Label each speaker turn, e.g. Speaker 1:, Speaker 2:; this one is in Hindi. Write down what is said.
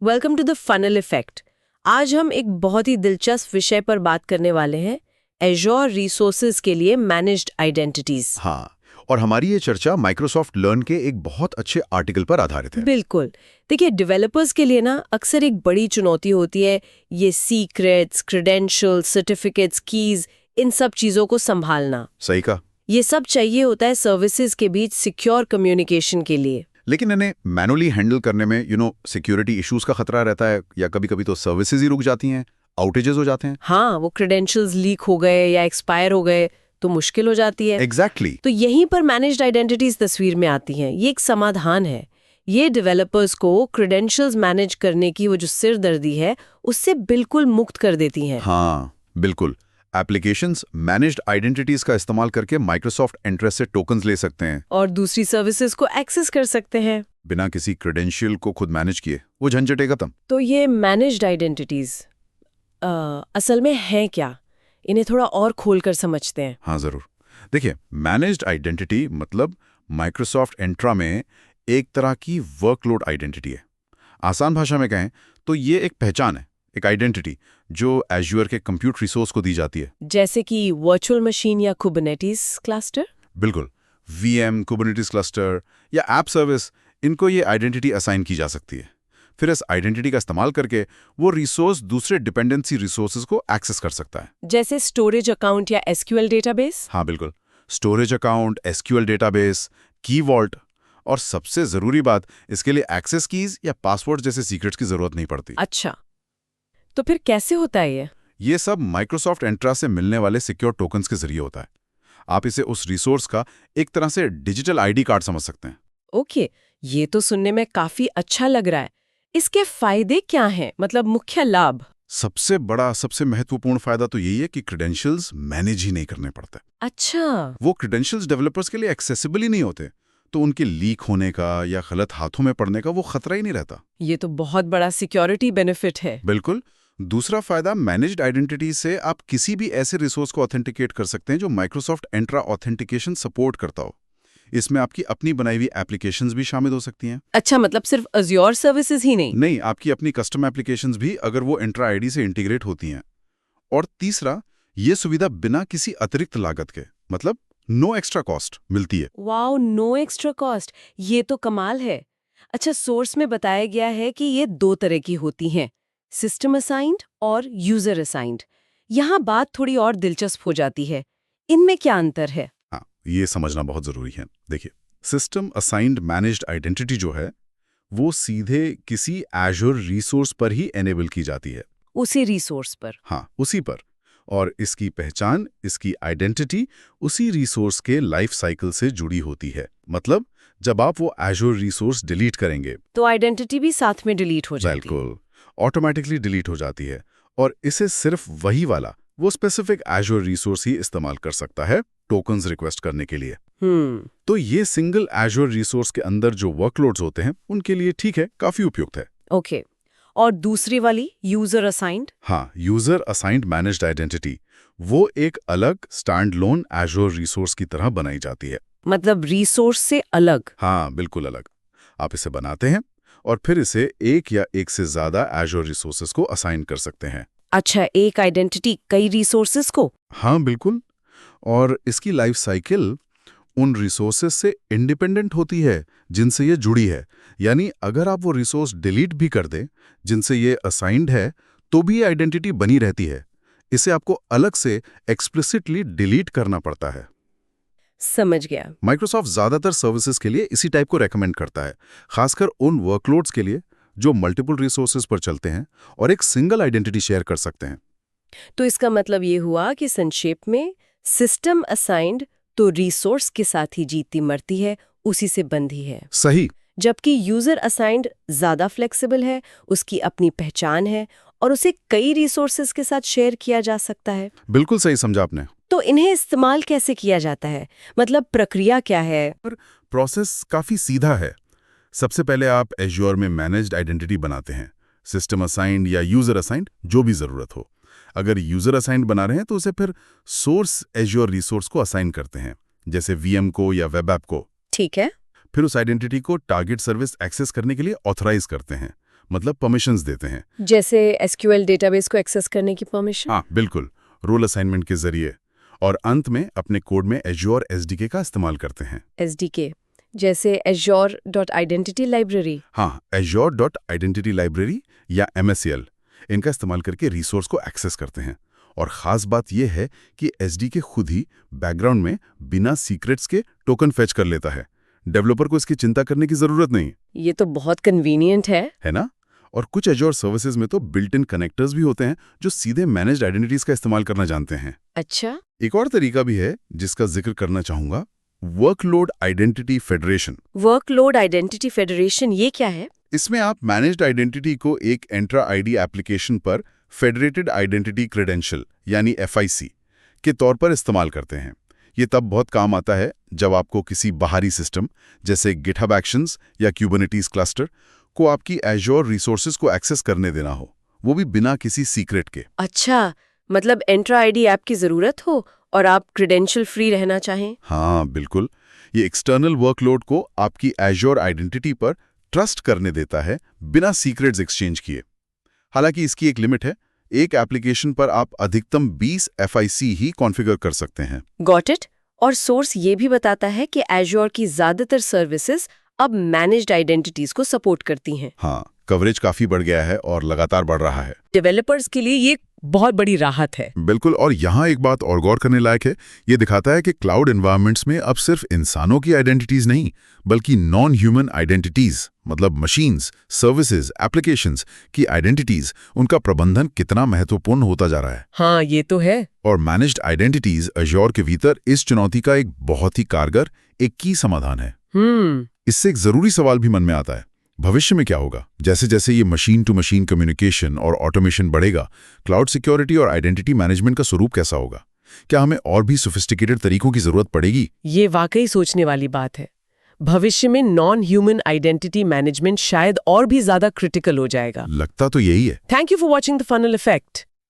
Speaker 1: Welcome to the funnel effect. आज हम एक बहुत ही दिलचस्प विषय पर बात करने वाले हैं, एज़्योर रिसोर्सेज के लिए मैनेज्ड आइडेंटिटीज।
Speaker 2: हाँ, और हमारी ये चर्चा माइक्रोसॉफ्ट लर्न के एक बहुत अच्छे आर्टिकल पर आधारित है।
Speaker 1: बिल्कुल। देखिए, डेवलपर्स के लिए ना अक्सर एक बड़ी चुनौती होती है ये सीक्रेट्स, क्रेडेंशियल्स, सर्टिफिकेट्स, कीज, इन सब चीजों को संभालना।
Speaker 2: सही कहा।
Speaker 1: ये सब चाहिए होता है सर्विसेज के बीच सिक्योर कम्युनिकेशन के लिए।
Speaker 2: लेकिन इन्हें मैनुअली हैंडल करने में सिक्योरिटी इश्यूज का खतरा रहता है, या कभी-कभी तो सर्विसेज ही रुक जाती हैं, आउटेजेस हो जाते हैं।
Speaker 1: हाँ, वो क्रेडेंशियल्स लीक हो गए या एक्सपायर हो गए तो मुश्किल हो जाती है।
Speaker 2: एग्जैक्टली।
Speaker 1: तो यहीं पर मैनेज्ड आइडेंटिटीज तस्वीर में आती हैं। ये एक समाधान है। ये डेवलपर्स को क्रेडेंशियल्स मैनेज करने की वो जो सिरदर्दी है उससे बिल्कुल मुक्त कर देती हैं।
Speaker 2: हाँ, बिल्कुल। एप्लीकेशंस मैनेज्ड आइडेंटिटीज का इस्तेमाल करके माइक्रोसॉफ्ट एंट्रेस से टोकन्स ले सकते हैं
Speaker 1: और दूसरी सर्विसेज को एक्सेस कर सकते हैं
Speaker 2: बिना किसी क्रेडेंशियल को खुद मैनेज किए। वो झंझट है खत्म।
Speaker 1: तो ये मैनेज्ड आइडेंटिटीज असल में हैं क्या? इन्हें थोड़ा और खोलकर समझते हैं।
Speaker 2: हाँ, जरूर। देखिए, मैनेज्ड आइडेंटिटी मतलब माइक्रोसॉफ्ट एंट्रा में एक तरह की वर्कलोड आइडेंटिटी है। आसान भाषा में कहें तो ये एक पहचान है, एक आइडेंटिटी जो एज़्योर के कंप्यूट रिसोर्स को दी जाती है।
Speaker 1: जैसे कि वर्चुअल मशीन या कुबरनेटिस क्लस्टर।
Speaker 2: बिल्कुल। वीएम, कुबरनेटिस क्लस्टर या ऐप सर्विस, इनको ये आइडेंटिटी असाइन की जा सकती है। फिर इस आइडेंटिटी का इस्तेमाल करके वो रिसोर्स दूसरे डिपेंडेंसी रिसोर्सेज को एक्सेस कर सकता है।
Speaker 1: जैसे स्टोरेज अकाउंट या एसक्यूएल डेटाबेस।
Speaker 2: हाँ, बिल्कुल। स्टोरेज अकाउंट, एसक्यूएल डेटाबेस, की वॉल्ट, और सबसे जरूरी बात, इसके लिए एक्सेस कीज या पासवर्ड जैसे सीक्रेट्स की जरूरत नहीं पड़ती।
Speaker 1: अच्छा, तो फिर कैसे होता है ये?
Speaker 2: ये सब माइक्रोसॉफ्ट एंट्रा से मिलने वाले सिक्योर टोकन्स के जरिए होता है। आप इसे उस रिसोर्स का एक तरह से डिजिटल आईडी कार्ड समझ सकते हैं।
Speaker 1: ओके, ये तो सुनने में काफी अच्छा लग रहा है। इसके फायदे क्या हैं? मतलब मुख्य लाभ।
Speaker 2: सबसे बड़ा, सबसे महत्वपूर्ण फायदा तो यही है कि क्रेडेंशियल्स मैनेज ही नहीं करने पड़ते।
Speaker 1: अच्छा।
Speaker 2: वो क्रेडेंशियल्स डेवलपर्स के लिए एक्सेसिबल ही नहीं होते, तो उनके लीक होने का या गलत हाथों में पड़ने का वो खतरा ही नहीं रहता।
Speaker 1: ये तो बहुत बड़ा सिक्योरिटी बेनिफिट है।
Speaker 2: बिल्कुल। दूसरा फायदा, मैनेज्ड आइडेंटिटी से आप किसी भी ऐसे रिसोर्स को ऑथेंटिकेट कर सकते हैं जो माइक्रोसॉफ्ट एंट्रा ऑथेंटिकेशन सपोर्ट करता हो। इसमें आपकी अपनी बनाई हुई एप्लीकेशंस भी शामिल हो सकती हैं।
Speaker 1: अच्छा, मतलब सिर्फ अज़्योर सर्विसेज ही नहीं?
Speaker 2: नहीं, आपकी अपनी कस्टम एप्लीकेशंस भी, अगर वो एंट्रा आईडी से इंटीग्रेट होती हैं। और तीसरा, ये सुविधा बिना किसी अतिरिक्त लागत के, मतलब नो एक्स्ट्रा कॉस्ट, मिलती है।
Speaker 1: वाओ, नो एक्स्ट्रा कॉस्ट, ये तो कमाल है। अच्छा, सोर्स में बताया गया है कि ये दो तरह की होती हैं, सिस्टम असाइंड और यूजर असाइंड। यहाँ बात थोड़ी और दिलचस्प हो जाती है। इनमें क्या अंतर है?
Speaker 2: हाँ, ये समझना बहुत जरूरी है। देखिए, सिस्टम असाइंड मैनेज्ड आइडेंटिटी जो है वो सीधे किसी एज़्योर रिसोर्स पर ही एनेबल की जाती है।
Speaker 1: उसी रिसोर्स पर?
Speaker 2: हाँ, उसी पर। और इसकी पहचान, इसकी आइडेंटिटी उसी रिसोर्स के लाइफ साइकिल से जुड़ी होती है। मतलब जब आप वो एज़्योर रिसोर्स डिलीट करेंगे
Speaker 1: तो आइडेंटिटी भी साथ में डिलीट हो जाती है।
Speaker 2: बिल्कुल, ऑटोमेटिकली डिलीट हो जाती है। और इसे सिर्फ वही वाला, वो स्पेसिफिक एज़्योर रिसोर्स ही इस्तेमाल कर सकता है टोकन्स रिक्वेस्ट करने के लिए। तो ये सिंगल एज़्योर रिसोर्स के अंदर जो वर्कलोड्स होते हैं उनके लिए ठीक है, काफी उपयुक्त है।
Speaker 1: ओके। और दूसरी वाली यूजर असाइंड?
Speaker 2: हाँ, यूजर असाइंड मैनेज्ड आइडेंटिटी, वो एक अलग स्टैंड लोन एज़्योर रिसोर्स की तरह बनाई जाती है।
Speaker 1: मतलब रिसोर्स से अलग?
Speaker 2: हाँ, बिल्कुल अलग। आप इसे बनाते हैं और फिर इसे एक या एक से ज्यादा एज़्योर रिसोर्सेज को असाइन कर सकते हैं।
Speaker 1: अच्छा, एक आइडेंटिटी कई रिसोर्सेज को?
Speaker 2: हाँ, बिल्कुल। और इसकी लाइफ साइकिल उन रिसोर्सेज से इंडिपेंडेंट होती है जिनसे ये जुड़ी है। यानी अगर आप वो रिसोर्स डिलीट भी कर दें जिनसे ये असाइंड है, तो भी ये आइडेंटिटी बनी रहती है। इसे आपको अलग से एक्सप्लिसिटली डिलीट करना पड़ता है।
Speaker 1: समझ गया।
Speaker 2: माइक्रोसॉफ्ट ज्यादातर सर्विसेज के लिए इसी टाइप को रेकमेंड करता है, खासकर उन वर्कलोड्स के लिए जो मल्टीपल रिसोर्सेज पर चलते हैं और एक सिंगल आइडेंटिटी शेयर कर सकते हैं।
Speaker 1: तो इसका मतलब ये हुआ कि संक्षेप में, सिस्टम असाइंड तो रिसोर्स के साथ ही जीती मरती है, उसी से बंधी है।
Speaker 2: सही।
Speaker 1: जबकि यूजर असाइंड ज्यादा फ्लेक्सिबल है, उसकी अपनी पहचान है और उसे कई रिसोर्सेज के साथ शेयर किया जा सकता है।
Speaker 2: बिल्कुल सही समझा आपने।
Speaker 1: तो इन्हें इस्तेमाल कैसे किया जाता है? मतलब प्रक्रिया क्या है?
Speaker 2: प्रोसेस काफी सीधा है। सबसे पहले आप एज़्योर में मैनेज्ड आइडेंटिटी बनाते हैं, सिस्टम असाइंड या यूजर असाइंड, जो भी जरूरत हो। अगर यूजर असाइंड बना रहे हैं तो उसे फिर सोर्स एज़्योर रिसोर्स को असाइन करते हैं, जैसे वीएम को या वेब ऐप को।
Speaker 1: ठीक है।
Speaker 2: फिर उस आइडेंटिटी को टारगेट सर्विस एक्सेस करने के लिए ऑथराइज करते हैं, मतलब परमिशंस देते हैं।
Speaker 1: जैसे SQL डेटाबेस को एक्सेस करने की परमिशन।
Speaker 2: हाँ बिल्कुल, रोल असाइनमेंट के जरिए। और अंत में अपने कोड में Azure SDK का इस्तेमाल करते हैं।
Speaker 1: SDK जैसे Azure.Identity Library।
Speaker 2: हाँ, Azure.Identity Library या MSCL, इनका इस्तेमाल करके रिसोर्स को एक्सेस करते हैं। और ख़ास बात यह है कि SDK खुद ही बैकग्राउंड में बिना सीक्रेट्स के टोकन फेच कर लेता है। डेवलपर को इसकी चिंता करने की ज़रूरत नहीं।
Speaker 1: ये तो बहुत कन्वीनियंट है
Speaker 2: ना? और कुछ Azure सर्विसेज में तो बिल्ट इन कनेक्टर्स भी होते हैं जो सीधे मैनेज्ड आइडेंटिटीज का इस्तेमाल करना जानते हैं।
Speaker 1: अच्छा।
Speaker 2: एक और तरीका भी है जिसका जिक्र करना चाहूंगा, workload identity federation.
Speaker 1: Workload identity federation ये क्या है?
Speaker 2: इसमें आप मैनेज्ड आइडेंटिटी को एक एंट्रा आईडी एप्लीकेशन पर फेडरेटेड आइडेंटिटी क्रेडेंशियल यानी FIC के तौर पर इस्तेमाल करते हैं। ये तब बहुत काम आता है जब आपको किसी बाहरी सिस्टम जैसे गिटहब एक्शंस या क्यूबरनेटीज क्लस्टर को आपकी Azure रिसोर्सेज को एक्सेस करने देना हो, वो भी बिना किसी सीक्रेट के।
Speaker 1: अच्छा, मतलब एंट्रा आईडी ऐप की जरूरत हो और आप क्रेडेंशियल फ्री रहना चाहें।
Speaker 2: हाँ बिल्कुल, ये एक्सटर्नल वर्कलोड को आपकी Azure आइडेंटिटी पर ट्रस्ट करने देता है बिना सीक्रेट्स एक्सचेंज किए। हालांकि इसकी एक लिमिट है, एक एप्लीकेशन पर आप अधिकतम 20 FIC ही कॉन्फ़िगर कर सकते हैं।
Speaker 1: Got it. और सोर्स ये भी बताता है कि Azure की ज्यादातर सर्विसेज अब मैनेज्ड आइडेंटिटीज को सपोर्ट करती हैं।
Speaker 2: हाँ, कवरेज काफी बढ़ गया है और लगातार बढ़ रहा है।
Speaker 1: डेवलपर्स के लिए ये बहुत बड़ी राहत है।
Speaker 2: बिल्कुल, और यहाँ एक बात और गौर करने लायक है, ये दिखाता है कि क्लाउड एनवायरनमेंट्स में अब सिर्फ इंसानों की आइडेंटिटीज नहीं, बल्कि नॉन ह्यूमन आइडेंटिटीज मतलब मशीन्स, सर्विसेज, एप्लीकेशंस की आइडेंटिटीज, उनका प्रबंधन कितना महत्वपूर्ण होता जा रहा है।
Speaker 1: हाँ, ये तो है।
Speaker 2: और मैनेज्ड आइडेंटिटीज Azure के भीतर इस चुनौती का एक बहुत ही कारगर, एक की समाधान है। इससे एक जरूरी सवाल भी मन में आता है, भविष्य में क्या होगा? जैसे जैसे ये मशीन टू मशीन कम्युनिकेशन और ऑटोमेशन बढ़ेगा, क्लाउड सिक्योरिटी और आइडेंटिटी मैनेजमेंट का स्वरूप कैसा होगा? क्या हमें और भी सोफिस्टिकेटेड तरीकों की जरूरत पड़ेगी?
Speaker 1: ये वाकई सोचने वाली बात है। भविष्य में नॉन ह्यूमन आइडेंटिटी मैनेजमेंट शायद और भी ज्यादा क्रिटिकल हो जाएगा।
Speaker 2: लगता तो यही है।
Speaker 1: Thank you for watching the funnel effect.